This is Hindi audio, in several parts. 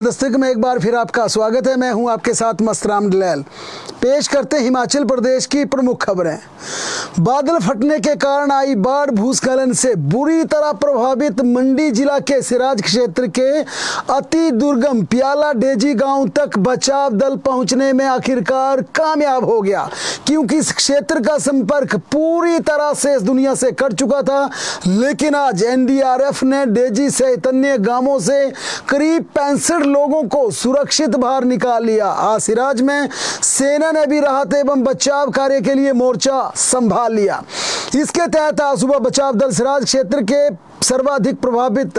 दस्तक में एक बार फिर आपका स्वागत है। मैं हूं आपके साथ मस्तराम दलाल। पेश करते हैं हिमाचल प्रदेश की प्रमुख खबरें। बादल फटने के कारण आई बाढ़, भूस्खलन से बुरी तरह प्रभावित मंडी जिला के सिराज क्षेत्र के अति दुर्गम प्याला डेजी गांव तक बचाव दल पहुंचने में आखिरकार कामयाब हो गया, क्योंकि इस क्षेत्र का संपर्क पूरी तरह से इस दुनिया से कट चुका था। लेकिन आज एनडीआरएफ ने डेजी सहित अन्य गांवों से करीब 65 लोगों को सुरक्षित बाहर निकाल लिया। आज सिराज में सेना ने भी राहत एवं बचाव कार्य के लिए मोर्चा संभाल लिया। इसके तहत आज सुबह बचाव दल सिराज क्षेत्र के सर्वाधिक प्रभावित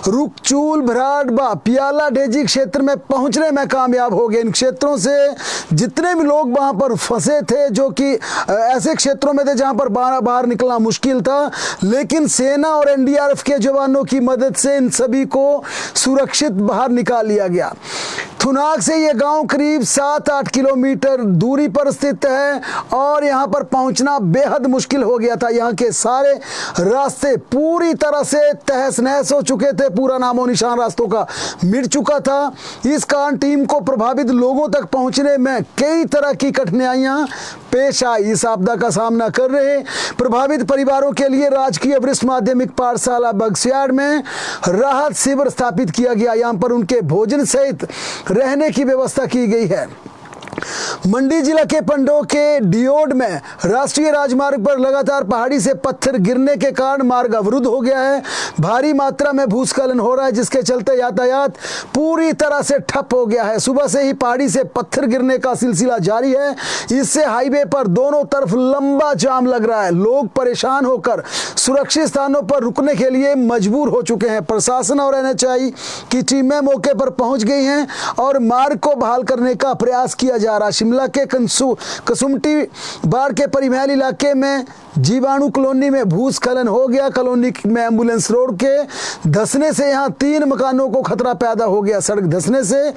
रुकचूल, भराड़बा, प्याला डेजी क्षेत्र में पहुंचने में कामयाब हो गए। इन क्षेत्रों से जितने भी लोग वहां पर फंसे थे, जो कि ऐसे क्षेत्रों में थे जहां पर बाहर निकलना मुश्किल था, लेकिन सेना और एनडीआरएफ के जवानों की मदद से इन सभी को सुरक्षित बाहर निकाल लिया गया। थुनाग से ये गांव करीब 7-8 किलोमीटर दूरी पर स्थित है और यहां पर पहुंचना बेहद मुश्किल हो गया था। यहां के सारे रास्ते पूरी तरह से तहस नहस हो चुके थे, पूरा नामो निशान रास्तों का मिट चुका था। इस कारण टीम को प्रभावित लोगों तक पहुंचने में कई तरह की कठिनाइयां पेश आई। इस आपदा का सामना कर रहे प्रभावित परिवारों के लिए राजकीय वरिष्ठ माध्यमिक पाठशाला बगस्याड़ में राहत शिविर स्थापित किया गया। यहां पर उनके भोजन सहित रहने की व्यवस्था की गई है। मंडी जिला के पंडो के डियोड में राष्ट्रीय राजमार्ग पर लगातार पहाड़ी से पत्थर गिरने के कारण मार्ग अवरुद्ध हो गया है। भारी मात्रा में भूस्खलन हो रहा है, जिसके चलते यातायात पूरी तरह से ठप हो गया है। सुबह से ही पहाड़ी से पत्थर गिरने का सिलसिला जारी है। इससे हाईवे पर दोनों तरफ लंबा जाम लग रहा है। लोग परेशान होकर सुरक्षित स्थानों पर रुकने के लिए मजबूर हो चुके हैं। प्रशासन और एनएचआई की टीमें मौके पर पहुंच गई हैं और मार्ग को बहाल करने का प्रयास किया जा रहा है। शिमला के कसुमटी बाढ़ के परिमहल इलाके में जीवाणु कॉलोनी में भूस्खलन हो गया। कॉलोनी में एम्बुलेंस रोड के धंसने से यहां 3 मकानों को खतरा पैदा हो गया। सड़क धंसने से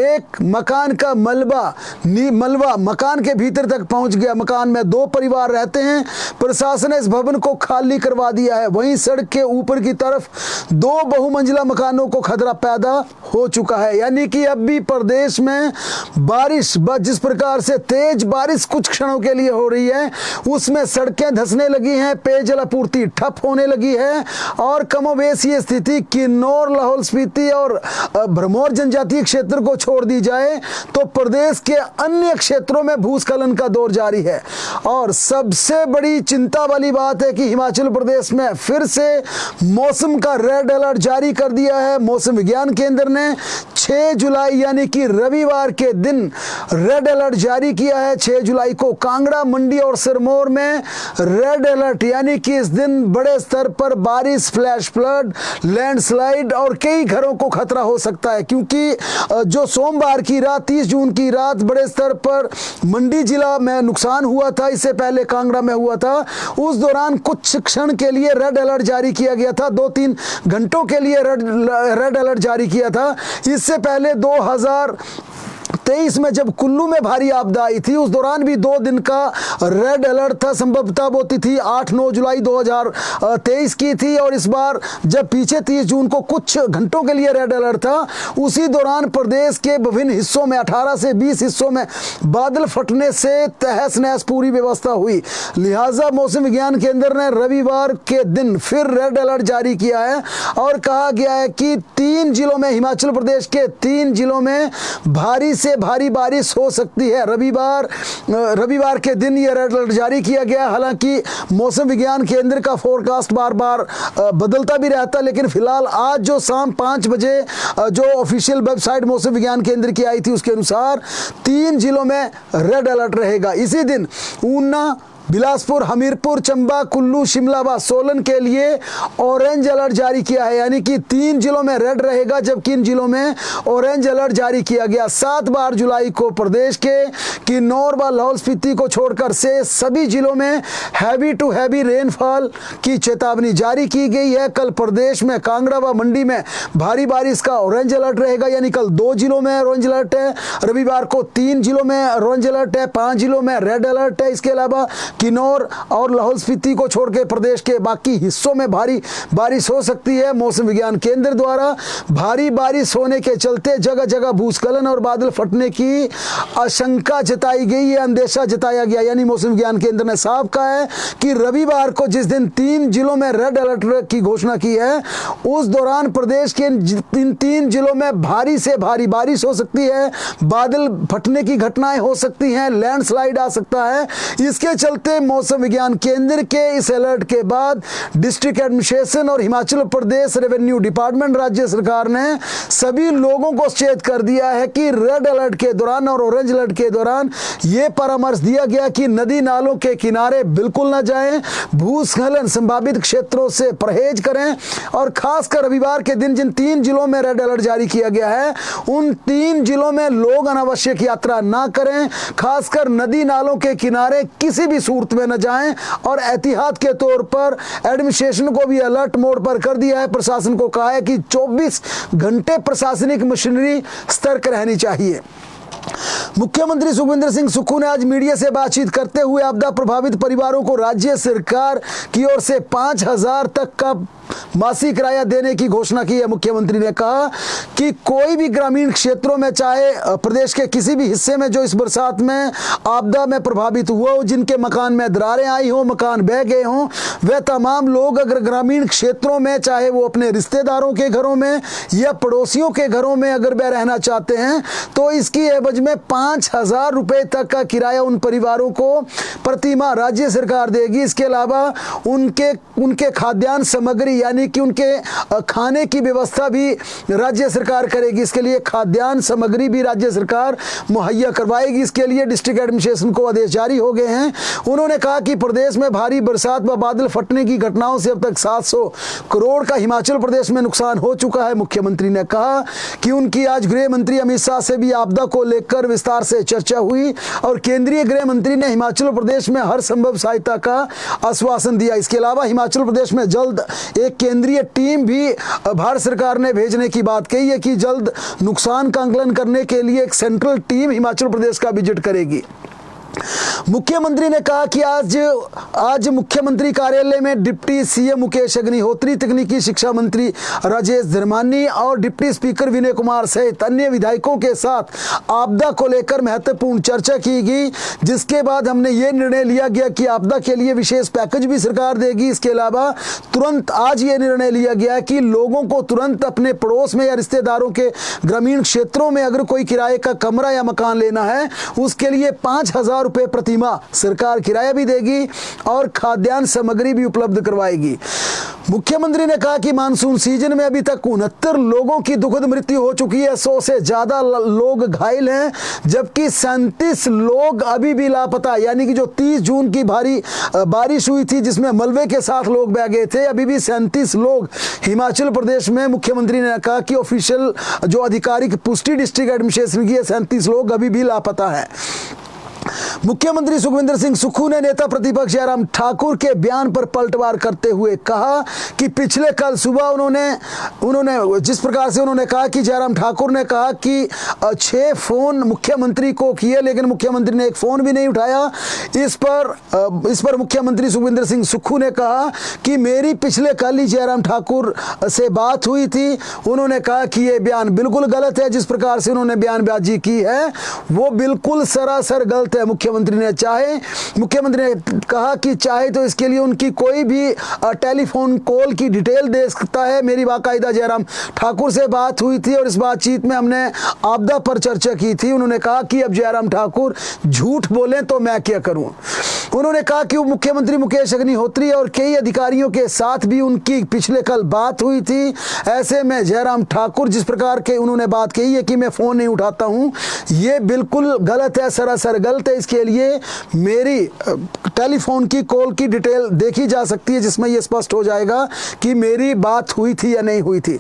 एक मकान का मलबा मकान के भीतर तक पहुंच गया। मकान में 2 परिवार रहते हैं। प्रशासन ने इस भवन को खाली करवा दिया है। वहीं सड़क के ऊपर की तरफ 2 बहुमंजिला मकानों को खतरा पैदा हो चुका है। यानी कि अब भी प्रदेश में बारिश, जिस प्रकार से तेज बारिश कुछ क्षणों के लिए हो रही है, उसमें सड़कें धंसने लगी हैं, पेयजल आपूर्ति ठप होने लगी है और कमोबेश ये स्थिति किन्नौर, लाहौल स्पीति और भरमौर जनजातीय क्षेत्र को छोड़ दी जाए तो प्रदेश के अन्य क्षेत्रों में भूस्खलन का दौर जारी है। और सबसे बड़ी चिंता वाली बात है कि हिमाचल प्रदेश में फिर से मौसम का रेड अलर्ट जारी कर दिया है। मौसम विज्ञान केंद्र ने 6 जुलाई यानी कि रविवार के दिन रेड अलर्ट जारी किया है। 6 जुलाई को कांगड़ा, मंडी और सिरमौर में रेड अलर्ट, यानी कि इस दिन बड़े स्तर पर बारिश, फ्लैश फ्लड, लैंडस्लाइड और कई घरों को खतरा हो सकता है। क्योंकि जो सोमवार की रात 30 जून की रात बड़े स्तर पर मंडी जिला में नुकसान हुआ था, इससे पहले कांगड़ा में हुआ था, उस दौरान कुछ क्षण के लिए रेड अलर्ट जारी किया गया था। 2-3 घंटों के लिए रेड अलर्ट जारी किया था। इससे पहले 2023 में जब कुल्लू में भारी आपदा आई थी, उस दौरान भी 2 दिन का रेड अलर्ट था। संभवतः वो तिथि 8-9 जुलाई 2023 की थी। और इस बार जब पीछे 30 जून को कुछ घंटों के लिए रेड अलर्ट था, उसी दौरान प्रदेश के विभिन्न हिस्सों में 18 से 20 हिस्सों में बादल फटने से तहस नहस पूरी व्यवस्था हुई। लिहाजा मौसम विज्ञान केंद्र ने रविवार के दिन फिर रेड अलर्ट जारी किया है और कहा गया है कि 3 जिलों में, हिमाचल प्रदेश के 3 जिलों में भारी से भारी बारिश हो सकती है। रविवार के दिन ये रेड अलर्ट जारी किया गया। हालांकि मौसम विज्ञान केंद्र का फोरकास्ट बार बार बदलता भी रहता है, लेकिन फिलहाल आज जो शाम 5 बजे जो ऑफिशियल वेबसाइट मौसम विज्ञान केंद्र की आई थी, उसके अनुसार 3 जिलों में रेड अलर्ट रहेगा। इसी दिन ऊना, बिलासपुर, हमीरपुर, चंबा, कुल्लू, शिमला व सोलन के लिए ऑरेंज अलर्ट जारी किया है। यानी कि 3 जिलों में रेड रहेगा, जबकि इन जिलों में ऑरेंज अलर्ट जारी किया गया। 7 जुलाई को प्रदेश के किन्नौर व लाहौल स्पीति को छोड़कर से सभी जिलों में हैवी टू हैवी रेनफॉल की चेतावनी जारी की गई है। कल प्रदेश में कांगड़ा व मंडी में भारी बारिश का ऑरेंज अलर्ट रहेगा। यानी कल 2 जिलों में ऑरेंज अलर्ट है, रविवार को 3 जिलों में ऑरेंज अलर्ट है, 5 जिलों में रेड अलर्ट है। इसके अलावा किन्नौर और लाहौल स्पीति को छोड़ के प्रदेश के बाकी हिस्सों में भारी बारिश हो सकती है। मौसम विज्ञान केंद्र द्वारा भारी बारिश होने के चलते जगह जगह भूस्खलन और बादल फटने की आशंका जताई गई है, अंदेशा जताया गया। यानी मौसम विज्ञान केंद्र ने साफ कहा है कि रविवार को जिस दिन 3 जिलों में रेड अलर्ट की घोषणा की है, उस दौरान प्रदेश के इन 3 जिलों में भारी से भारी बारिश हो सकती है, बादल फटने की घटनाएं हो सकती हैं, लैंडस्लाइड आ सकता है। इसके चलते मौसम विज्ञान केंद्र के इस अलर्ट के बाद डिस्ट्रिक्ट एडमिनिस्ट्रेशन और हिमाचल प्रदेश रेवेन्यू डिपार्टमेंट राज्य सरकार ने सभी लोगों को सचेत कर दिया है कि रेड अलर्ट के दौरान और ऑरेंज अलर्ट के दौरान यह परामर्श दिया गया कि नदी नालों के किनारे बिल्कुल न जाएं, भूस्खलन संभावित क्षेत्रों से परहेज करें और खासकर रविवार के दिन जिन 3 जिलों में रेड अलर्ट जारी किया गया है, उन 3 जिलों में लोग अनावश्यक यात्रा ना करें, खासकर नदी नालों के किनारे किसी भी सूरत में न जाएं और एहतियात के तौर पर एडमिनिस्ट्रेशन को भी अलर्ट मोड पर कर दिया है। प्रशासन को कहा है कि 24 घंटे प्रशासनिक मशीनरी सतर्क रहनी चाहिए। मुख्यमंत्री सुखविंदर सिंह सुक्खू ने आज मीडिया से बातचीत करते हुए आपदा प्रभावित परिवारों को राज्य सरकार की ओर से 5,000 तक का मासिक किराया देने की घोषणा की है। मुख्यमंत्री ने कहा कि कोई भी ग्रामीण क्षेत्रों में, चाहे प्रदेश के किसी भी हिस्से में जो इस बरसात में आपदा में प्रभावित हुआ हो, जिनके मकान में दरारें आई हो, मकान बह गए हों, वे तमाम लोग अगर ग्रामीण क्षेत्रों में, चाहे वो अपने रिश्तेदारों के घरों में या पड़ोसियों के घरों में अगर वे रहना चाहते हैं, तो इसकी एवज में 5,000 रुपए तक का किराया उन परिवारों को प्रति माह राज्य सरकार देगी। इसके अलावा उनके खाद्यान्न सामग्री यानी कि उनके खाने की व्यवस्था भी राज्य सरकार करेगी। इसके लिए खाद्यान्न सामग्री भी राज्य सरकार मुहैया करवाएगी। इसके लिए डिस्ट्रिक्ट एडमिनिस्ट्रेशन को आदेश जारी हो गए हैं। उन्होंने कहा कि प्रदेश में भारी बरसात व बादल फटने की घटनाओं से अब तक 700 करोड़ का हिमाचल प्रदेश में नुकसान हो चुका है। मुख्यमंत्री ने कहा कि उनकी आज गृह मंत्री अमित शाह से भी आपदा को लेकर विस्तार से चर्चा हुई और केंद्रीय गृह मंत्री ने हिमाचल प्रदेश में हर संभव सहायता का आश्वासन दिया। इसके अलावा हिमाचल प्रदेश में जल्द एक केंद्रीय टीम भी भारत सरकार ने भेजने की बात कही है कि जल्द नुकसान का आकलन करने के लिए एक सेंट्रल टीम हिमाचल प्रदेश का विजिट करेगी। मुख्यमंत्री ने कहा कि आज मुख्यमंत्री कार्यालय में डिप्टी सीएम मुकेश अग्निहोत्री, तकनीकी शिक्षा मंत्री राजेश धर्मानी और डिप्टी स्पीकर विनय कुमार सहित अन्य विधायकों के साथ आपदा को लेकर महत्वपूर्ण चर्चा की गई, जिसके बाद हमने ये निर्णय लिया गया कि आपदा के लिए विशेष पैकेज भी सरकार देगी। इसके अलावा तुरंत आज ये निर्णय लिया गया कि लोगों को तुरंत अपने पड़ोस में या रिश्तेदारों के ग्रामीण क्षेत्रों में अगर कोई किराए का कमरा या मकान लेना है, उसके लिए 5,000 रुपए प्रति माह सरकार किराया भी देगी और खाद्यान्न सामग्री भी उपलब्ध करवाएगी। मुख्यमंत्री ने कहा कि मानसून सीजन में अभी तक 69 लोगों की दुखद मृत्यु हो चुकी है, 100 से ज्यादा लोग घायल हैं, जबकि 37 लोग अभी भी लापता। यानी कि जो 30 जून की भारी बारिश हुई थी जिसमें मलबे के साथ लोग बह गए थे, अभी भी 37 लोग हिमाचल प्रदेश में। मुख्यमंत्री ने कहा कि ऑफिशियल जो आधिकारिक पुष्टि डिस्ट्रिक्ट एडमिनिस्ट्रेशन की है, 37 लोग अभी भी लापता है। मुख्यमंत्री सुखविंदर सिंह सुक्खू ने नेता प्रतिपक्ष जयराम ठाकुर के बयान पर पलटवार करते हुए कहा कि पिछले कल सुबह उन्होंने जिस प्रकार से उन्होंने कहा कि जयराम ठाकुर ने कहा कि 6 फोन मुख्यमंत्री को किए, लेकिन मुख्यमंत्री ने एक फोन भी नहीं उठाया। इस पर मुख्यमंत्री सुखविंदर सिंह सुक्खू ने कहा कि मेरी पिछले कल ही जयराम ठाकुर से बात हुई थी। उन्होंने कहा कि यह बयान बिल्कुल गलत है, जिस प्रकार से उन्होंने बयानबाजी की है वो बिल्कुल सरासर गलत है। मुख्यमंत्री ने कहा कि चाहे तो इसके लिए उनकी कोई भी टेलीफोन कॉल की डिटेल दे सकता है। मेरी बाकायदा जयराम ठाकुर से बात हुई थी और इस बातचीत में हमने आपदा पर चर्चा की थी। उन्होंने कहा कि अब जयराम ठाकुर झूठ बोले तो मैं क्या करूं। उन्होंने कहा कि मुख्यमंत्री मुकेश अग्निहोत्री और कई अधिकारियों के साथ भी उनकी पिछले कल बात हुई थी। ऐसे में जयराम ठाकुर जिस प्रकार के उन्होंने बात कही है कि मैं फोन नहीं उठाता हूं, ये बिल्कुल गलत है, सरासर गलत है। इसके लिए मेरी टेलीफोन की कॉल की डिटेल देखी जा सकती है, जिसमें यह स्पष्ट हो जाएगा कि मेरी बात हुई थी या नहीं हुई थी।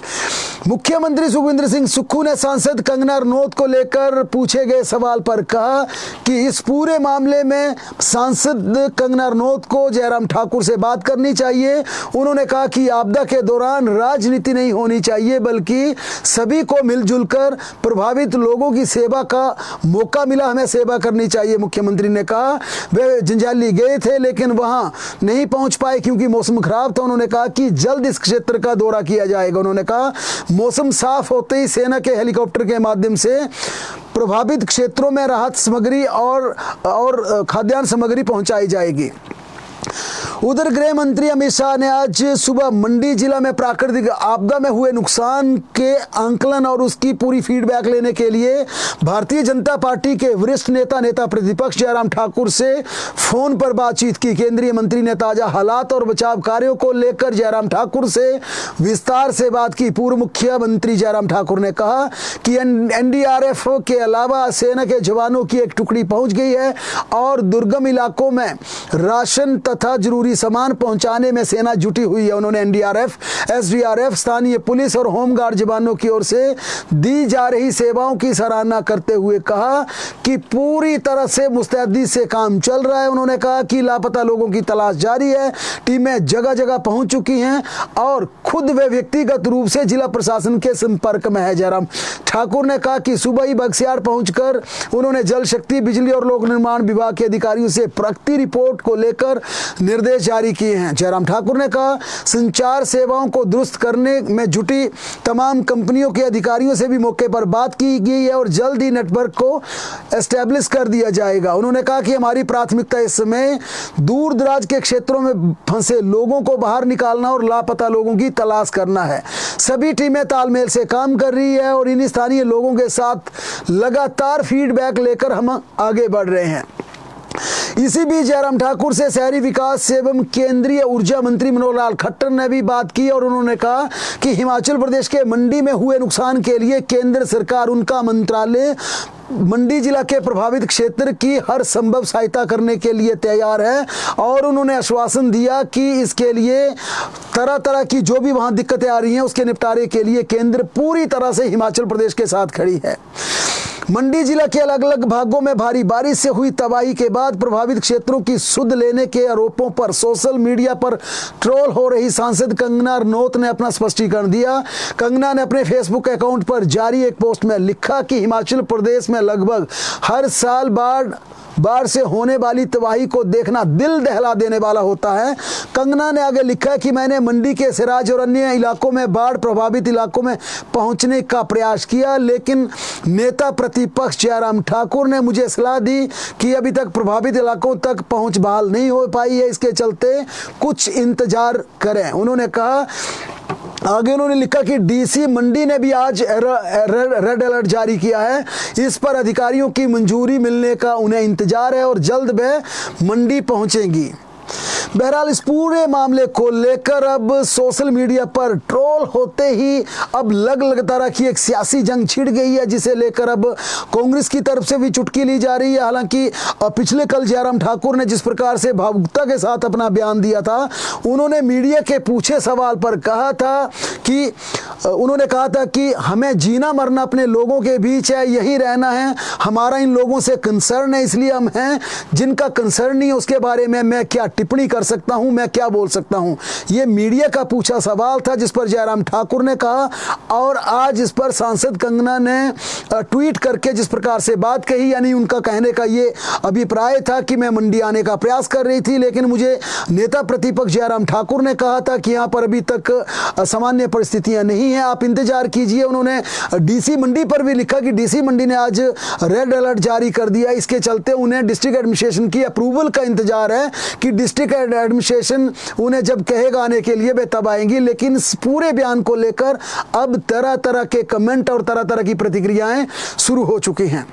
मुख्यमंत्री सुखविंदर सिंह सुक्खू ने सांसद कंगना रनौत को लेकर पूछे गए सवाल पर कहा कि इस पूरे मामले में सांसद सांसद कंगना रनौत को जयराम ठाकुर से बात करनी चाहिए। उन्होंने कहा कि आपदा के दौरान राजनीति नहीं होनी चाहिए, बल्कि सभी को मिलजुल कर प्रभावित लोगों की सेवा का मौका मिला, हमें सेवा करनी चाहिए। मुख्यमंत्री ने कहा वे जंजैली गए थे लेकिन वहां नहीं पहुंच पाए क्योंकि मौसम खराब था। उन्होंने कहा कि जल्द इस क्षेत्र का दौरा किया जाएगा। उन्होंने कहा मौसम साफ होते ही सेना के हेलीकॉप्टर के माध्यम से प्रभावित क्षेत्रों में राहत सामग्री और खाद्यान्न सामग्री पहुंचाई जाएगी। उधर गृह मंत्री अमित शाह ने आज सुबह मंडी जिला में प्राकृतिक आपदा में हुए नुकसान के आंकलन और उसकी पूरी फीडबैक लेने के लिए भारतीय जनता पार्टी के वरिष्ठ नेता प्रतिपक्ष जयराम ठाकुर से फोन पर बातचीत की। केंद्रीय मंत्री ने ताजा हालात और बचाव कार्यों को लेकर जयराम ठाकुर से विस्तार से बात की। पूर्व मुख्यमंत्री जयराम ठाकुर ने कहा कि एनडीआरएफ के अलावा सेना के जवानों की एक टुकड़ी पहुंच गई है और दुर्गम इलाकों में राशन तथा जरूरी सामान पहुंचाने में सेना जुटी हुई है। उन्होंने एनडीआरएफ, एसडीआरएफ, स्थानीय पुलिस और होमगार्ड जवानों की ओर से दी जा रही सेवाओं की सराहना करते हुए कहा कि पूरी तरह से मुस्तैदी से काम चल रहा है। उन्होंने कहा कि लापता लोगों की तलाश जारी है, टीमें जगह जगह पहुंच चुकी हैं और खुद वे व्यक्तिगत रूप से जिला प्रशासन के संपर्क में है। जयराम ठाकुर ने कहा कि सुबह ही बख्तियार पहुंचकर उन्होंने जल शक्ति, बिजली और लोक निर्माण विभाग के अधिकारियों से प्रगति रिपोर्ट को लेकर निर्देश जारी किए हैं। जयराम ठाकुर ने कहा संचार सेवाओं को दुरुस्त करने में जुटी तमाम कंपनियों के अधिकारियों से भी मौके पर बात की गई है और जल्द ही नेटवर्क को एस्टेब्लिश कर दिया जाएगा। उन्होंने कहा कि हमारी प्राथमिकता इस समय दूर दराज के क्षेत्रों में फंसे लोगों को बाहर निकालना और लापता लोगों की तलाश करना है। सभी टीमें तालमेल से काम कर रही है और इन स्थानीय लोगों के साथ लगातार फीडबैक लेकर हम आगे बढ़ रहे हैं। इसी बीच जयराम ठाकुर से शहरी विकास एवं केंद्रीय ऊर्जा मंत्री मनोहर लाल खट्टर ने भी बात की और उन्होंने कहा कि हिमाचल प्रदेश के मंडी में हुए नुकसान के लिए केंद्र सरकार, उनका मंत्रालय मंडी जिला के प्रभावित क्षेत्र की हर संभव सहायता करने के लिए तैयार है और उन्होंने आश्वासन दिया कि इसके लिए तरह तरह की जो भी वहां दिक्कतें आ रही हैं उसके निपटारे के लिए केंद्र पूरी तरह से हिमाचल प्रदेश के साथ खड़ी है। मंडी जिला के अलग अलग भागों में भारी बारिश से हुई तबाही के बाद प्रभावित क्षेत्रों की सुध लेने के आरोपों पर सोशल मीडिया पर ट्रोल हो रही सांसद कंगना रनौत ने अपना स्पष्टीकरण दिया। कंगना ने अपने फेसबुक अकाउंट पर जारी एक पोस्ट में लिखा कि हिमाचल प्रदेश में लगभग हर साल बाढ़ से होने वाली तबाही को देखना दिल दहला देने वाला होता है। कंगना ने आगे लिखा कि मैंने मंडी के सिराज और अन्य इलाकों में बाढ़ प्रभावित इलाकों में पहुंचने का प्रयास किया, लेकिन नेता प्रतिपक्ष जयराम ठाकुर ने मुझे सलाह दी कि अभी तक प्रभावित इलाकों तक पहुंच बहाल नहीं हो पाई है, इसके चलते कुछ इंतजार करें। उन्होंने कहा आगे उन्होंने लिखा कि डीसी मंडी ने भी आज रेड अलर्ट जारी किया है। इस पर अधिकारियों की मंजूरी मिलने का उन्हें इंतजार है और जल्द वे मंडी पहुंचेंगी। बहरहाल इस पूरे मामले को लेकर अब सोशल मीडिया पर ट्रोल होते ही अब अलग तरह की एक सियासी जंग छिड़ गई है, जिसे लेकर अब कांग्रेस की तरफ से भी चुटकी ली जा रही है। हालांकि पिछले कल जयराम ठाकुर ने जिस प्रकार से भावुकता के साथ अपना बयान दिया था, उन्होंने मीडिया के पूछे सवाल पर कहा था कि हमें जीना मरना अपने लोगों के बीच है, यही रहना है, हमारा इन लोगों से कंसर्न है, इसलिए हम हैं। जिनका कंसर्न नहीं है उसके बारे में मैं क्या टिप्पणी कर सकता हूं, मैं क्या बोल सकता हूं। यह मीडिया का पूछा सवाल था जिस पर जयराम ठाकुर ने कहा और आज इस पर सांसद कंगना ने ट्वीट करके जिस प्रकार से बात कही, यानी उनका कहने का ये अभिप्राय था कि मैं मंडी आने का प्रयास कर रही थी, लेकिन मुझे नेता प्रतिपक्ष जयराम ठाकुर ने कहा था कि यहां पर अभी तक सामान्य परिस्थितियां नहीं है, आप इंतजार कीजिए। उन्होंने डीसी मंडी पर भी लिखा कि डीसी मंडी ने आज रेड अलर्ट जारी कर दिया, इसके चलते उन्हें डिस्ट्रिक्ट एडमिनिस्ट्रेशन की अप्रूवल का इंतजार है कि डिस्ट्रिक्ट एडमिनिस्ट्रेशन उन्हें जब कहेगा आने के लिए वे तब आएंगी। लेकिन इस पूरे बयान को लेकर अब तरह तरह के कमेंट और तरह तरह की प्रतिक्रियाएं शुरू हो चुकी हैं।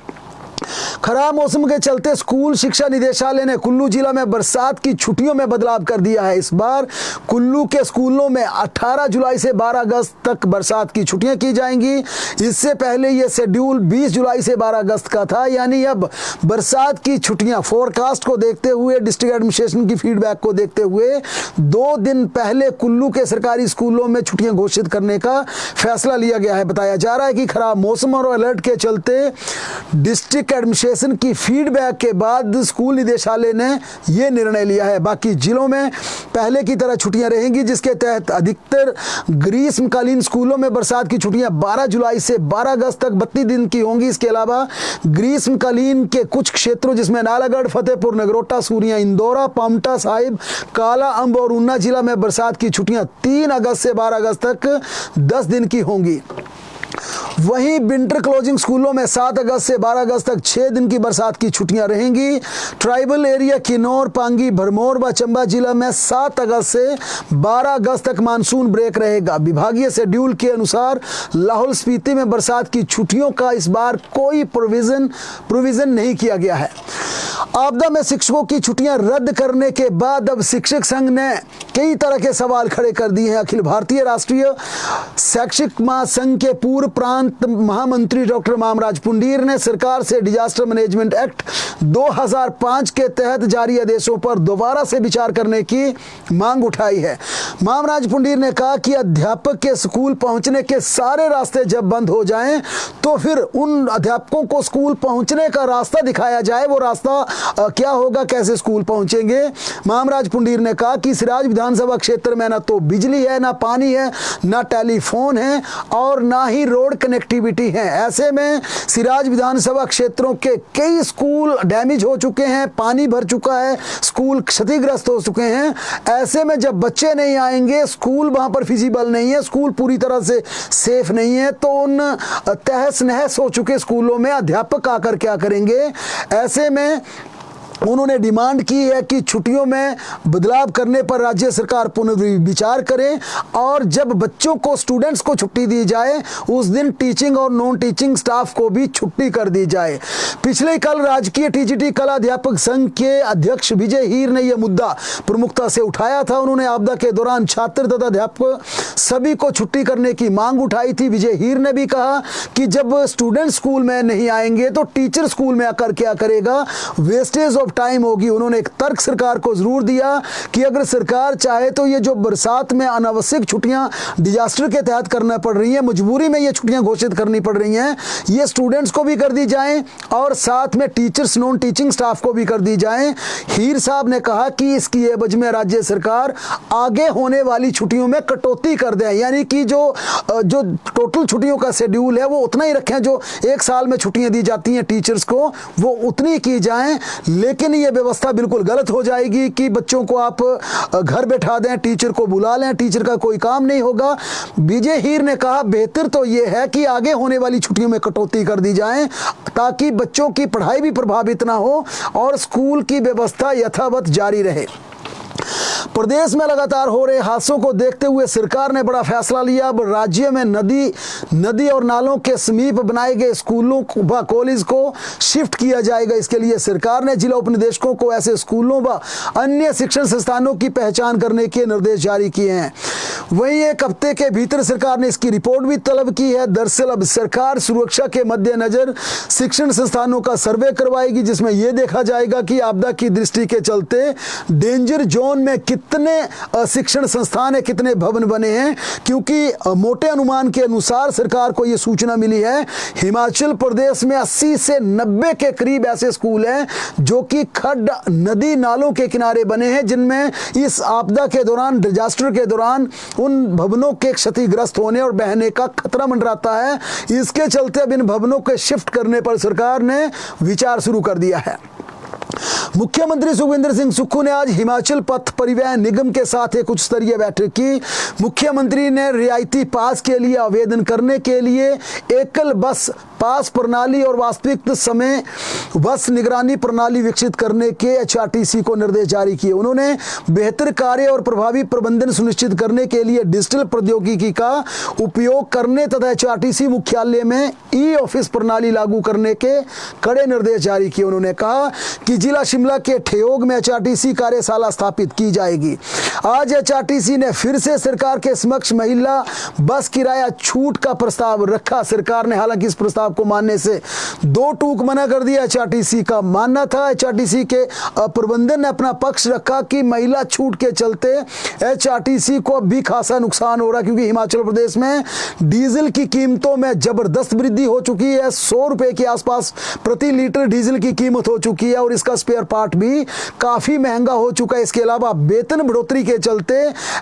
खराब मौसम के चलते स्कूल शिक्षा निदेशालय ने कुल्लू जिला में बरसात की छुट्टियों में बदलाव कर दिया है। इस बार कुल्लू के स्कूलों में 18 जुलाई से 12 अगस्त तक बरसात की छुट्टियां की जाएंगी। इससे पहले यह शेड्यूल 20 जुलाई से 12 अगस्त का था, यानी अब बरसात की छुट्टियां फोरकास्ट को देखते हुए, डिस्ट्रिक्ट एडमिनिस्ट्रेशन की फीडबैक को देखते हुए 2 दिन पहले कुल्लू के सरकारी स्कूलों में छुट्टियां घोषित करने का फैसला लिया गया है। बताया जा रहा है कि खराब मौसम और अलर्ट के चलते डिस्ट्रिक्ट एडमिनिस्ट्रेशन एजुकेशन की फीडबैक के बाद स्कूल निदेशालय ने यह निर्णय लिया है। बाकी जिलों में पहले की तरह छुट्टियां रहेंगी, जिसके तहत अधिकतर ग्रीष्मकालीन स्कूलों में बरसात की छुट्टियां 12 जुलाई से 12 अगस्त तक 32 दिन की होंगी। इसके अलावा ग्रीष्मकालीन के कुछ क्षेत्रों जिसमें नालागढ़, फतेहपुर, नगरोटा, सूरिया, इंदौरा, पामटा साहिब, काला अम्ब और ऊना जिला में बरसात की छुट्टियां 3 अगस्त से 12 अगस्त तक 10 दिन की होंगी। वहीं विंटर क्लोजिंग स्कूलों में 7 अगस्त से 12 अगस्त तक 6 दिन की बरसात की छुट्टियां रहेंगी। ट्राइबल एरिया किन्नौर, पांगी, भरमौर व चंबा जिला में 7 अगस्त से 12 अगस्त तक मानसून ब्रेक रहेगा। विभागीय शेड्यूल के अनुसार लाहौल स्पीति में बरसात की छुट्टियों का इस बार कोई प्रोविजन नहीं किया गया है। आपदा में शिक्षकों की छुट्टियां रद्द करने के बाद अब शिक्षक संघ ने कई तरह के सवाल खड़े कर दिए हैं। अखिल भारतीय राष्ट्रीय शैक्षिक महासंघ के पूर्व प्रांत महामंत्री डॉक्टर मामराज पुंडीर ने सरकार से डिजास्टर मैनेजमेंट एक्ट 2005 के तहत जारी आदेशों पर दोबारा से विचार करने की मांग उठाई है। मामराज पुंडीर ने कहा कि अध्यापक के स्कूल पहुंचने के सारे रास्ते जब बंद हो जाएं तो फिर उन अध्यापकों को स्कूल पहुंचने का रास्ता दिखाया जाए। वो रास्ता क्या होगा, कैसे स्कूल पहुंचेंगे। मामराज पुंडीर ने कहा कि सिराज विधानसभा क्षेत्र में ना तो बिजली है, ना पानी है, ना टेलीफोन है और ना ही रोड कनेक्टिविटी है। ऐसे में सिराज विधानसभा क्षेत्रों के कई स्कूल डैमेज हो चुके हैं, पानी भर चुका है, स्कूल क्षतिग्रस्त हो चुके हैं। ऐसे में जब बच्चे नहीं आएंगे, स्कूल वहां पर फिजिबल नहीं है, स्कूल पूरी तरह से सेफ नहीं है, तो उन तहस नहस हो चुके स्कूलों में अध्यापक आकर क्या करेंगे। ऐसे में उन्होंने डिमांड की है कि छुट्टियों में बदलाव करने पर राज्य सरकार पुनर्विचार करे और जब बच्चों को, स्टूडेंट्स को छुट्टी दी जाए उस दिन टीचिंग और नॉन टीचिंग स्टाफ को भी छुट्टी कर दी जाए। पिछले कल राजकीय टीजीटी कला अध्यापक संघ के अध्यक्ष विजय हीर ने यह मुद्दा प्रमुखता से उठाया था। उन्होंने आपदा के दौरान छात्र तथा अध्यापक सभी को छुट्टी करने की मांग उठाई थी। विजय हीर ने भी कहा कि जब स्टूडेंट स्कूल में नहीं आएंगे तो टीचर स्कूल में आकर क्या करेगा, वेस्टेज ऑफ टाइम होगी। उन्होंने एक तर्क सरकार को जरूर दिया कि अगर सरकार चाहे तो ये जो बरसात में अनावश्यक छुट्टियां डिजास्टर के तहत करना पड़ रही हैं, मजबूरी में ये छुट्टियां घोषित करनी पड़ रही हैं, ये स्टूडेंट्स को भी कर दी जाएं और साथ में टीचर्स, नॉन टीचिंग स्टाफ को भी कर दी जाएं। हीर साहब ने कहा कि इसकी एवज में राज्य सरकार आगे होने वाली छुट्टियों में कटौती कर दें, यानी कि जो टोटल छुट्टियों का शेड्यूल है वो उतना ही रखें। जो एक साल में छुट्टियां दी जाती हैं टीचर्स को वो उतनी की जाएं, लेकिन ये व्यवस्था बिल्कुल गलत हो जाएगी कि बच्चों को आप घर बैठा दें, टीचर को बुला लें, टीचर का कोई काम नहीं होगा। विजय हीर ने कहा बेहतर तो ये है कि आगे होने वाली छुट्टियों में कटौती कर दी जाए ताकि बच्चों की पढ़ाई भी प्रभावित ना हो और स्कूल की व्यवस्था यथावत जारी रहे। प्रदेश में लगातार हो रहे हादसों को देखते हुए सरकार ने बड़ा फैसला लिया। अब राज्य में नदी और नालों के समीप बनाए गए स्कूलों व कॉलेज को शिफ्ट किया जाएगा। इसके लिए सरकार ने जिला उपनिदेशकों को ऐसे स्कूलों व अन्य शिक्षण संस्थानों की पहचान करने के निर्देश जारी किए हैं। वहीं एक हफ्ते के भीतर सरकार ने इसकी रिपोर्ट भी तलब की है। दरअसल अब सरकार सुरक्षा के मद्देनजर शिक्षण संस्थानों का सर्वे करवाएगी, जिसमें यह देखा जाएगा कि आपदा की दृष्टि के चलते डेंजर जोन में कितने शिक्षण संस्थान है, कितने भवन बने हैं। क्योंकि मोटे अनुमान के अनुसार सरकार को यह सूचना मिली है हिमाचल प्रदेश में 80 से 90 के करीब ऐसे स्कूल हैं जो कि खड्ड, नदी, नालों के किनारे बने हैं, जिनमें इस आपदा के दौरान, डिजास्टर के दौरान उन भवनों के क्षतिग्रस्त होने और बहने का खतरा मंडराता है। इसके चलते अब इन भवनों के शिफ्ट करने पर सरकार ने विचार शुरू कर दिया है। मुख्यमंत्री सुखविंदर सिंह सुक्खू ने आज हिमाचल पथ परिवहन निगम के साथ एक उच्च स्तरीय बैठक की। मुख्यमंत्री ने रियायती पास के लिए आवेदन करने के लिए एकल बस पास प्रणाली और वास्तविक समय बस निगरानी प्रणाली विकसित करने के एचआरटीसी को निर्देश जारी किए। उन्होंने बेहतर कार्य और प्रभावी प्रबंधन सुनिश्चित करने के लिए डिजिटल प्रौद्योगिकी का उपयोग करने तथा एचआरटीसी मुख्यालय में ई ऑफिस प्रणाली लागू करने के कड़े निर्देश जारी किए। उन्होंने कहा कि जिला शिमला शिमला के ठियोग में एचआरटीसी कार्यशाला स्थापित की जाएगी। आज एचआरटीसी ने फिर से सरकार के समक्ष महिला बस किराया छूट का प्रस्ताव रखा। सरकार ने हालांकि इस प्रस्ताव को मानने से दो टूक मना कर दिया। एचआरटीसी का मानना था, एचआरटीसी के प्रबंधन ने अपना पक्ष रखा कि महिला छूट के चलते एचआरटीसी को भी खासा नुकसान हो रहा, क्योंकि हिमाचल प्रदेश में डीजल की कीमतों में जबरदस्त वृद्धि हो चुकी है। 100 रुपए के आसपास प्रति लीटर डीजल की कीमत हो चुकी है और इसका स्पेयर पार्ट भी काफी महंगा हो चुका है। इसके अलावा वेतन बढ़ोतरी के चलते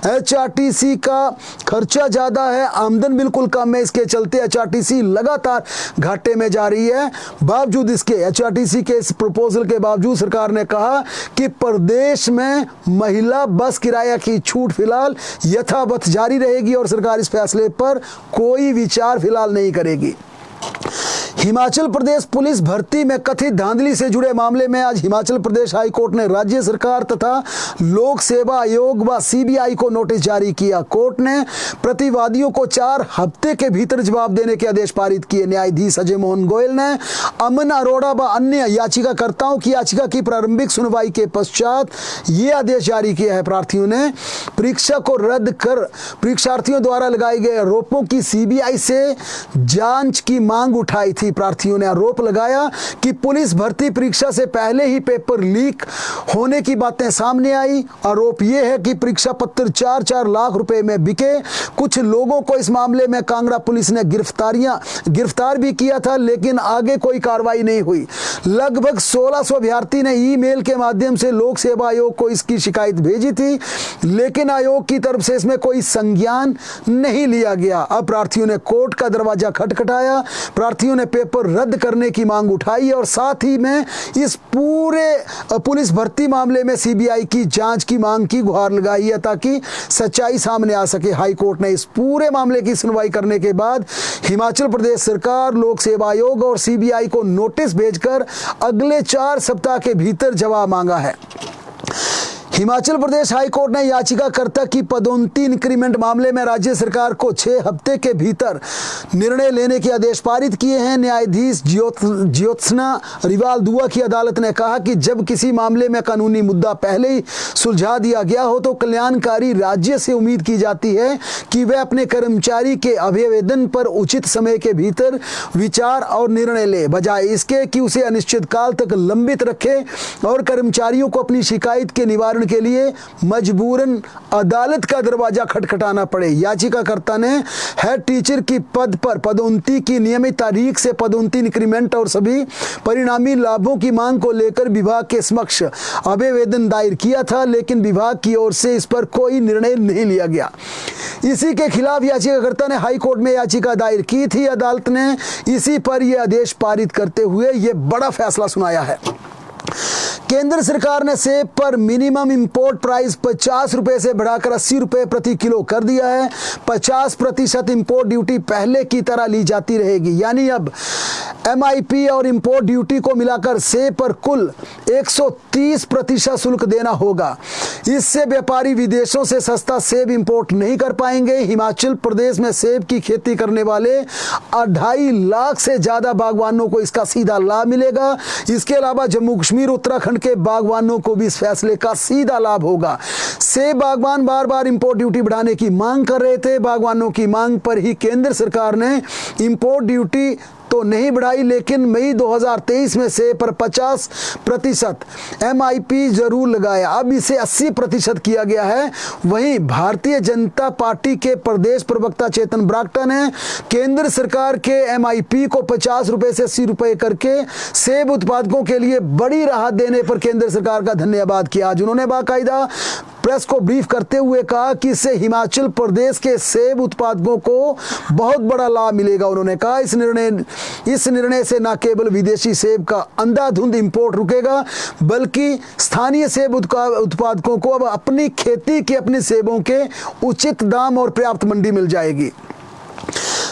एचआरटीसी का खर्चा ज्यादा है, आमदन बिल्कुल कम है। इसके चलते एचआरटीसी लगातार घाटे में जा रही है। बावजूद इसके एचआरटीसी के इस प्रपोजल के बावजूद सरकार ने कहा कि प्रदेश में महिला बस किराया की छूट फिलहाल यथावत जारी रहेगी और सरकार इस फैसले पर कोई विचार फिलहाल नहीं करेगी। हिमाचल प्रदेश पुलिस भर्ती में कथित धांधली से जुड़े मामले में आज हिमाचल प्रदेश हाई कोर्ट ने राज्य सरकार तथा लोक सेवा आयोग व सीबीआई को नोटिस जारी किया। कोर्ट ने प्रतिवादियों को 4 हफ्ते के भीतर जवाब देने के आदेश पारित किए। न्यायाधीश अजय मोहन गोयल ने अमन अरोड़ा व अन्य याचिकाकर्ताओं की याचिका की प्रारंभिक सुनवाई के पश्चात ये आदेश जारी किया है। प्रार्थियों ने परीक्षा को रद्द कर परीक्षार्थियों द्वारा लगाए गए आरोपों की सीबीआई से जांच की मांग उठाई थी। प्रार्थियों ने आरोप लगाया कि पुलिस भर्ती परीक्षा से पहले ही पेपर लीक होने की बातें सामने आई। आरोप यह है कि परीक्षा पत्र 4-4 लाख रुपए में बिके। कुछ लोगों को इस मामले में कांगड़ा पुलिस ने गिरफ्तार भी किया था, लेकिन आगे कोई कार्रवाई नहीं हुई। लगभग 1600 अभ्यर्थी ने ईमेल के माध्यम से लोक सेवा आयोग को इसकी शिकायत भेजी थी, लेकिन आयोग की तरफ से इसमें कोई संज्ञान नहीं लिया गया। अब प्रार्थियों ने कोर्ट का दरवाजा खटखटाया। प्रार्थियों ने पेपर रद्द करने की मांग उठाई और साथ ही में इस पूरे पुलिस भर्ती मामले में सीबीआई की जांच की मांग की गुहार लगाई है ताकि सच्चाई सामने आ सके। हाई कोर्ट ने इस पूरे मामले की सुनवाई करने के बाद हिमाचल प्रदेश सरकार, लोक सेवा आयोग और सीबीआई को नोटिस भेजकर अगले 4 सप्ताह के भीतर जवाब मांगा है। हिमाचल प्रदेश हाई कोर्ट ने याचिकाकर्ता की पदोन्नति इंक्रीमेंट मामले में राज्य सरकार को 6 हफ्ते के भीतर निर्णय लेने के आदेश पारित किए हैं। न्यायाधीश ज्योत्सना रिवाल दुआ की अदालत ने कहा कि जब किसी मामले में कानूनी मुद्दा पहले ही सुलझा दिया गया हो तो कल्याणकारी राज्य से उम्मीद की जाती है कि वह अपने कर्मचारी के अभिवेदन पर उचित समय के भीतर विचार और निर्णय ले, बजाय इसके कि उसे अनिश्चित काल तक लंबित रखे और कर्मचारियों को अपनी शिकायत के निवारण के लिए मजबूरन अदालत का दरवाजा खटखटाना पड़े। याचिकाकर्ता ने हेड टीचर की पद पर पदोन्नति की नियमित तारीख से पदोन्नति इंक्रीमेंट और सभी परिणामी लाभों की मांग को लेकर विभाग के समक्ष आवेदन दायर किया था, लेकिन विभाग की ओर से इस पर कोई निर्णय नहीं लिया गया। इसी के खिलाफ याचिकाकर्ता ने हाई कोर्ट में याचिका दायर की थी। अदालत ने इसी पर यह आदेश पारित करते हुए यह बड़ा फैसला सुनाया है। केंद्र सरकार ने सेब पर मिनिमम इंपोर्ट प्राइस 50 रुपए से बढ़ाकर 80 रुपए प्रति किलो कर दिया है। 50% इंपोर्ट ड्यूटी पहले की तरह ली जाती रहेगी, यानी अब एमआईपी और इंपोर्ट ड्यूटी को मिलाकर सेब पर कुल 130% शुल्क देना होगा। इससे व्यापारी विदेशों से सस्ता सेब इंपोर्ट नहीं कर पाएंगे। हिमाचल प्रदेश में सेब की खेती करने वाले 2.5 लाख से ज्यादा बागवानों को इसका सीधा लाभ मिलेगा। इसके अलावा जम्मू कश्मीर, उत्तराखंड के बागवानों को भी इस फैसले का सीधा लाभ होगा। सेब बागवान बार बार इंपोर्ट ड्यूटी बढ़ाने की मांग कर रहे थे। बागवानों की मांग पर ही केंद्र सरकार ने इंपोर्ट ड्यूटी तो नहीं बढ़ाई, लेकिन मई 2023 में सेब पर 50% एमआईपी जरूर लगाया। अब इसे 80% किया गया है। वहीं भारतीय जनता पार्टी के प्रदेश प्रवक्ता चेतन ब्राक्टा ने केंद्र सरकार के एमआईपी को 50 रुपए से 80 रुपए करके सेब उत्पादकों के लिए बड़ी राहत देने पर केंद्र सरकार का धन्यवाद किया। आज उन्होंने बाकायदा प्रेस को ब्रीफ करते हुए कहा कि इससे हिमाचल प्रदेश के सेब उत्पादकों को बहुत बड़ा लाभ मिलेगा। उन्होंने कहा इस निर्णय से न केवल विदेशी सेब का अंधाधुंध इंपोर्ट रुकेगा, बल्कि स्थानीय सेब उत्पादकों को अब अपनी खेती के अपने सेबों के उचित दाम और पर्याप्त मंडी मिल जाएगी।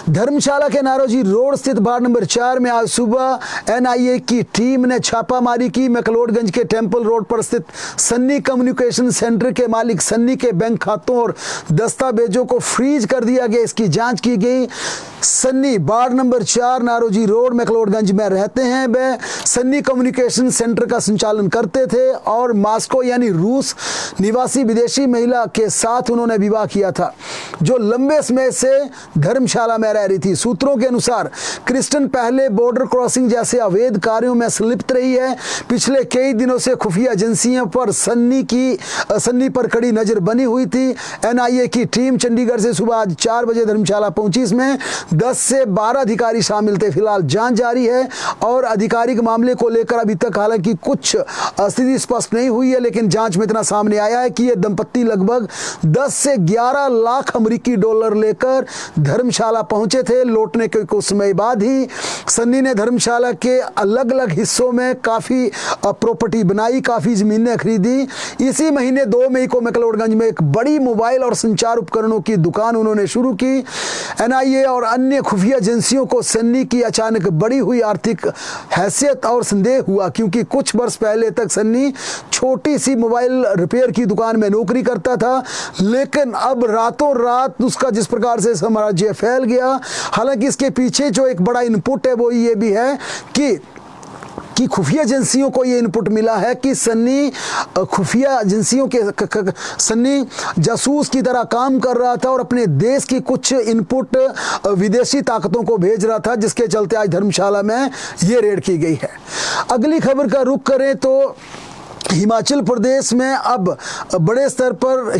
धर्मशाला के नारोजी रोड स्थित वार्ड नंबर 4 में आज सुबह एनआईए की टीम ने छापामारी की। मैक्लोडगंज के टेम्पल रोड पर स्थित सन्नी कम्युनिकेशन सेंटर के मालिक सन्नी के बैंक खातों और दस्तावेजों को फ्रीज कर दिया गया। इसकी जांच की गई। Sunny ward number 4 Naoroji road McLeodganj में रहते हैं। वे सन्नी कम्युनिकेशन सेंटर का संचालन करते थे और मॉस्को यानी रूस निवासी विदेशी महिला के साथ उन्होंने विवाह किया था, जो लंबे समय से धर्मशाला में रह रही थी। सूत्रों के अनुसार क्रिस्टन पहले बॉर्डर क्रॉसिंग जैसे अवैध कार्यों में संलिप्त रही है। पिछले कई दिनों से खुफिया एजेंसियों पर सन्नी पर कड़ी नजर बनी हुई थी। एनआईए की टीम चंडीगढ़ से सुबह आज 4 बजे धर्मशाला पहुंची। इसमें 10 से 12 अधिकारी शामिल थे। फिलहाल जांच जारी है और आधिकारिक मामले को लेकर अभी तक हालांकि कुछ स्थिति स्पष्ट नहीं हुई है, लेकिन जांच में इतना सामने आया है कि यह दंपत्ति लगभग 10 से 11 लाख अमेरिकी डॉलर लेकर धर्मशाला पहुंचे थे। लौटने के कुछ समय बाद ही सन्नी ने धर्मशाला के अलग अलग हिस्सों में काफी प्रॉपर्टी बनाई, काफी जमीनें खरीदी। इसी महीने 2 मई को मैक्लोडगंज में एक बड़ी मोबाइल और संचार उपकरणों की दुकान उन्होंने शुरू की। एनआईए और अन्य खुफिया एजेंसियों को सन्नी की अचानक बढ़ी हुई आर्थिक हैसियत और संदेह हुआ, क्योंकि कुछ वर्ष पहले तक सन्नी छोटी सी मोबाइल रिपेयर की दुकान में नौकरी करता था, लेकिन अब रातों रात उसका जिस प्रकार से साम्राज्य फैल गया। हालांकि इसके पीछे जो एक बड़ा इनपुट है वो ये भी है कि खुफिया एजेंसियों को ये इनपुट मिला है कि सन्नी खुफिया एजेंसियों के सन्नी जासूस की तरह काम कर रहा था और अपने देश की कुछ इनपुट विदेशी ताकतों को भेज रहा था, जिसके चलते आज धर्मशाला में ये रेड की गई है। अगली खबर का रुख करें तो हिमाचल प्रदेश में अब बड़े स्तर पर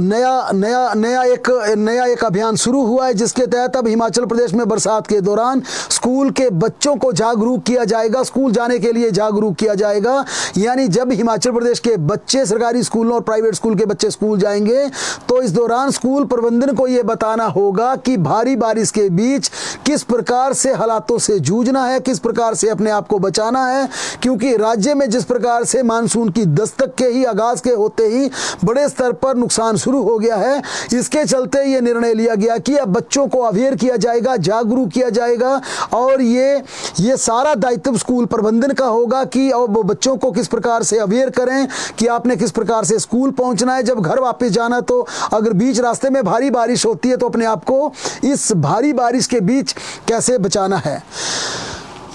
नया एक अभियान शुरू हुआ है, जिसके तहत अब हिमाचल प्रदेश में बरसात के दौरान स्कूल के बच्चों को जागरूक किया जाएगा, स्कूल जाने के लिए जागरूक किया जाएगा। यानी जब हिमाचल प्रदेश के बच्चे सरकारी स्कूलों और प्राइवेट स्कूल के बच्चे स्कूल जाएंगे तो इस दौरान स्कूल प्रबंधन को यह बताना होगा कि भारी बारिश के बीच किस प्रकार से हालातों से जूझना है, किस प्रकार से अपने आप को बचाना है, क्योंकि राज्य में जिस प्रकार से मानसून की दस्तक के ही आगाज के होते ही बड़े स्तर पर नुकसान शुरू हो गया है। इसके चलते यह निर्णय लिया गया कि अब बच्चों को अवेयर किया जाएगा, जागरूक किया जाएगा और ये सारा दायित्व स्कूल प्रबंधन का होगा कि अब बच्चों को किस प्रकार से अवेयर करें कि आपने किस प्रकार से स्कूल पहुंचना है। जब घर वापस जाना तो अगर बीच रास्ते में भारी बारिश होती है तो अपने आप को इस भारी बारिश के बीच कैसे बचाना है।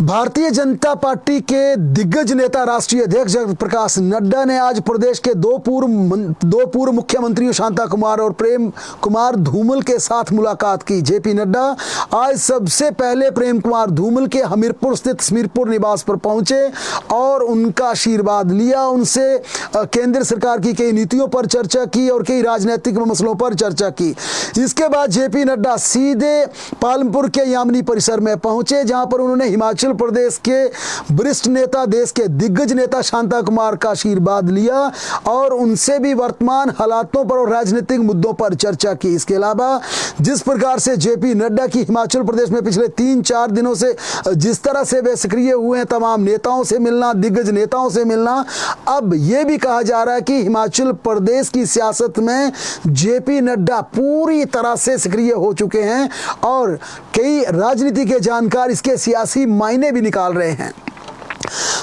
भारतीय जनता पार्टी के दिग्गज नेता राष्ट्रीय अध्यक्ष जगत प्रकाश नड्डा ने आज प्रदेश के दो पूर्व मुख्यमंत्रियों शांता कुमार और प्रेम कुमार धूमल के साथ मुलाकात की। जेपी नड्डा आज सबसे पहले प्रेम कुमार धूमल के हमीरपुर स्थित समीरपुर निवास पर पहुंचे और उनका आशीर्वाद लिया। उनसे केंद्र सरकार की कई नीतियों पर चर्चा की और कई राजनीतिक मसलों पर चर्चा की। इसके बाद जेपी नड्डा सीधे पालमपुर के यामिनी परिसर में पहुंचे, जहां पर उन्होंने हिमाचल प्रदेश के वरिष्ठ नेता, देश के दिग्गज नेता शांता कुमार का आशीर्वाद लिया और उनसे भी वर्तमान हालातों पर और राजनीतिक मुद्दों पर चर्चा की। इसके अलावा जिस प्रकार से जेपी नड्डा की हिमाचल प्रदेश में पिछले 3-4 दिनों से जिस तरह से वे सक्रिय हुए हैं, तमाम नेताओं से मिलना, दिग्गज नेताओं से मिलना, अब यह भी कहा जा रहा है कि हिमाचल प्रदेश की सियासत में जेपी नड्डा पूरी तरह से सक्रिय हो चुके हैं और कई राजनीति के जानकार इसके सियासी मायने भी निकाल रहे हैं।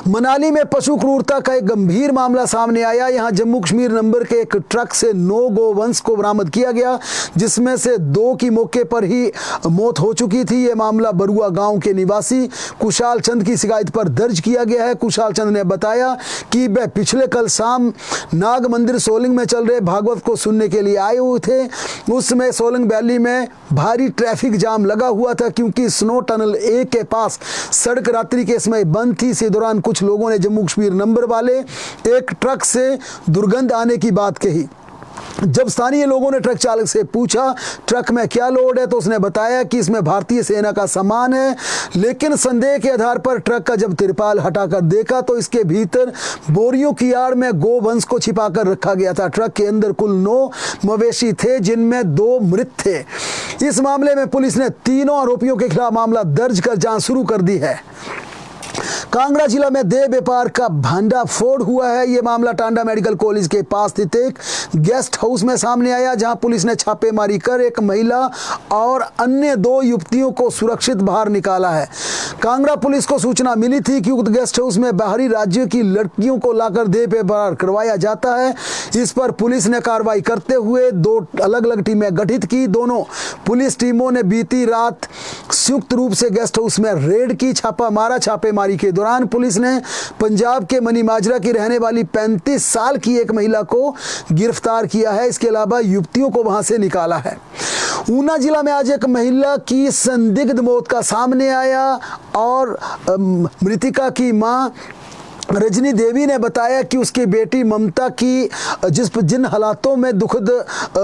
मनाली में पशु क्रूरता का एक गंभीर मामला सामने आया। यहां जम्मू कश्मीर नंबर के एक ट्रक से 9 गोवंश को बरामद किया गया, जिसमें से 2 की मौके पर ही मौत हो चुकी थी। यह मामला बरुआ गांव के निवासी कुशाल चंद की शिकायत पर दर्ज किया गया है। कुशाल चंद ने बताया कि वह पिछले कल शाम नाग मंदिर सोलंग में चल रहे भागवत को सुनने के लिए आए हुए थे। उस समय सोलंग वैली में भारी ट्रैफिक जाम लगा हुआ था, क्योंकि स्नो टनल 1 के पास सड़क रात्रि के समय बंद थी। इसी दौरान कुछ लोगों ने जम्मू कश्मीर नंबर वाले एक ट्रक से दुर्गंध आने की बात कही। जब स्थानीय लोगों ने ट्रक चालक से पूछा ट्रक में क्या लोड है, तो उसने बताया कि इसमें भारतीय सेना का सामान है, लेकिन संदेह के आधार पर ट्रक का जब तिरपाल हटाकर देखा तो इसके भीतर बोरियों की आड़ में गोवंश को छिपाकर रखा गया था। ट्रक के अंदर कुल 9 मवेशी थे, जिनमें 2 मृत थे। इस मामले में पुलिस ने तीनों आरोपियों के खिलाफ मामला दर्ज कर जांच शुरू कर दी है। कांगड़ा जिला में देह व्यापार का भंडाफोड़ हुआ है। यह मामला टांडा मेडिकल कॉलेज के पास स्थित एक गेस्ट हाउस में सामने आया, जहां पुलिस ने छापेमारी कर एक महिला और अन्य 2 युवतियों को सुरक्षित बाहर निकाला है। कांगड़ा पुलिस को सूचना मिली थी कि उक्त गेस्ट हाउस में बाहरी राज्यों की लड़कियों को लाकर देह व्यापार करवाया जाता है। इस पर पुलिस ने कार्रवाई करते हुए 2 अलग अलग टीमें गठित की। दोनों पुलिस टीमों ने बीती रात संयुक्त रूप से गेस्ट हाउस में रेड की, छापा मारा। छापेमारी के दौरान पुलिस ने पंजाब के मनीमाजरा की रहने वाली 35 साल की एक महिला को गिरफ्तार किया है। इसके अलावा युवतियों को वहां से निकाला है। ऊना जिला में आज एक महिला की संदिग्ध मौत का सामने आया और मृतिका की मां रजनी देवी ने बताया कि उसकी बेटी ममता की जिन हालातों में दुखद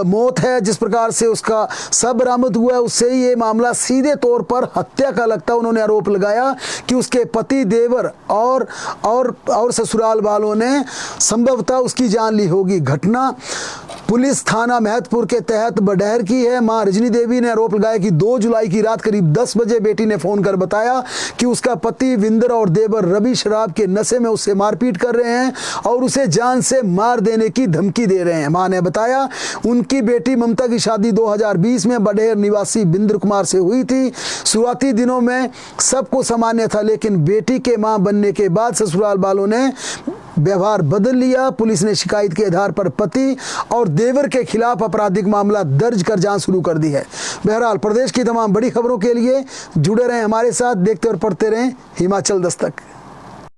मौत है, जिस प्रकार से उसका शव बरामद हुआ है, उससे ये मामला सीधे तौर पर हत्या का लगता है। उन्होंने आरोप लगाया कि उसके पति, देवर और ससुराल वालों ने संभवतः उसकी जान ली होगी। घटना पुलिस थाना महतपुर के तहत बडहर की है। मां रजनी देवी ने आरोप लगाया कि 2 जुलाई की रात करीब 10 बजे बेटी ने फोन कर बताया कि उसका पति विंदर और देवर रवि शराब के नशे में उससे मारपीट कर रहे हैं और उसे जान से मार देने की धमकी दे रहे हैं। मां ने बताया उनकी बेटी ममता की शादी 2020 में बडहर निवासी बिंद्र कुमार से हुई थी। शुरुआती दिनों में सब कुछ सामान्य था, लेकिन बेटी के मां बनने के बाद ससुराल वालों ने व्यवहार बदल लिया। पुलिस ने शिकायत के आधार पर पति और देवर के खिलाफ आपराधिक मामला दर्ज कर जांच शुरू कर दी है। बहरहाल प्रदेश की तमाम बड़ी खबरों के लिए जुड़े रहें हमारे साथ, देखते और पढ़ते रहें हिमाचल दस्तक।